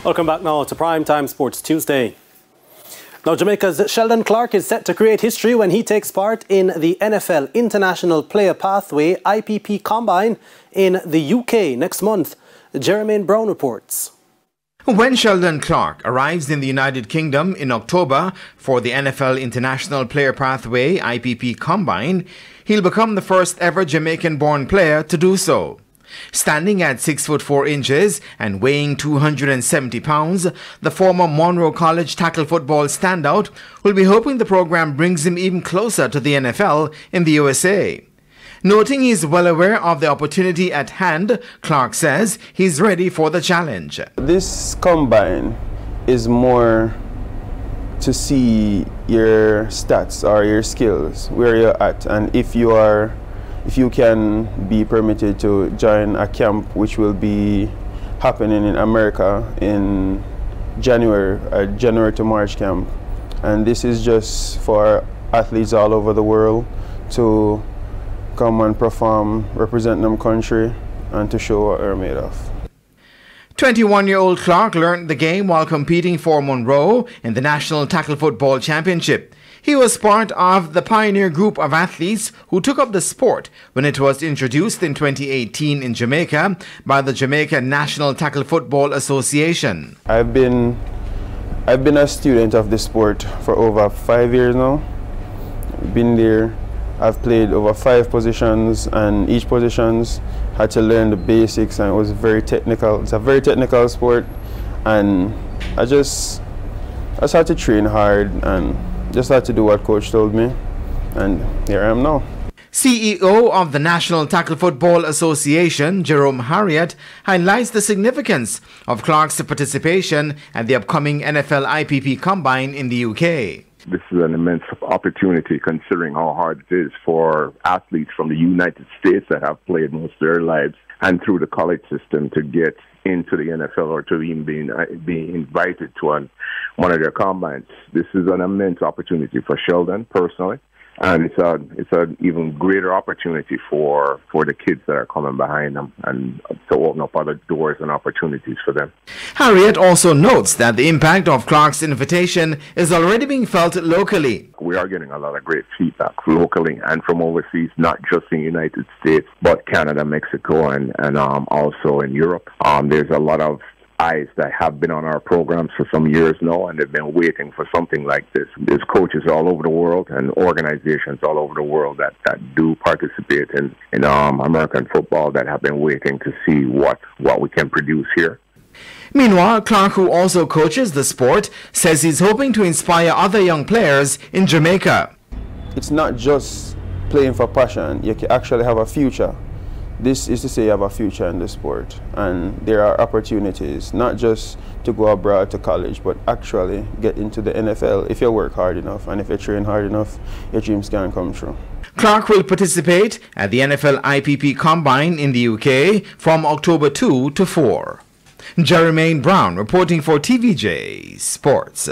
Welcome back now to Primetime Sports Tuesday. Now, Jamaica's Sheldon Clarke is set to create history when he takes part in the NFL International Player Pathway IPP Combine in the UK next month. Jermaine Brown reports. When Sheldon Clarke arrives in the United Kingdom in October for the NFL International Player Pathway IPP Combine, he'll become the first ever Jamaican-born player to do so. Standing at 6'4" and weighing 270 pounds, the former Monroe College tackle football standout will be hoping the program brings him even closer to the NFL in the USA. Noting he's well aware of the opportunity at hand, Clarke says he's ready for the challenge. This combine is more to see your stats or your skills, where you're at, and if you can be permitted to join a camp which will be happening in America in January, a January to March camp. And this is just for athletes all over the world to come and perform, represent them country, and to show what they're made of. 21-year-old Clarke learned the game while competing for Monroe in the National Tackle Football Championship. He was part of the pioneer group of athletes who took up the sport when it was introduced in 2018 in Jamaica by the Jamaica National Tackle Football Association. I've been a student of the sport for over 5 years now. Been there. I've played over 5 positions, and each positions had to learn the basics, and it was very technical. It's a very technical sport, and I just had to train hard and just had to do what coach told me, and here I am now. CEO of the National Tackle Football Association, Jerome Harriet, highlights the significance of Clarke's participation at the upcoming NFL IPP Combine in the UK. This is an immense opportunity considering how hard it is for athletes from the United States that have played most of their lives and through the college system to get into the NFL or to even be invited to one of their combines. This is an immense opportunity for Sheldon personally, and it's an even greater opportunity for the kids that are coming behind them, and to open up other doors and opportunities for them. Harriet also notes that the impact of Clarke's invitation is already being felt locally. We are getting a lot of great feedback locally and from overseas, not just in the United States, but Canada, Mexico, and also in Europe. There's a lot of eyes that have been on our programs for some years now, and they've been waiting for something like this. There's coaches all over the world and organizations all over the world that do participate in American football that have been waiting to see what we can produce here. Meanwhile, Clarke, who also coaches the sport, says he's hoping to inspire other young players in Jamaica. It's not just playing for passion, you can actually have a future. This is to say you have a future in the sport, and there are opportunities not just to go abroad to college, but actually get into the NFL if you work hard enough, and if you train hard enough, your dreams can come true. Clarke will participate at the NFL IPP Combine in the UK from October 2 to 4. Jermaine Brown reporting for TVJ Sports.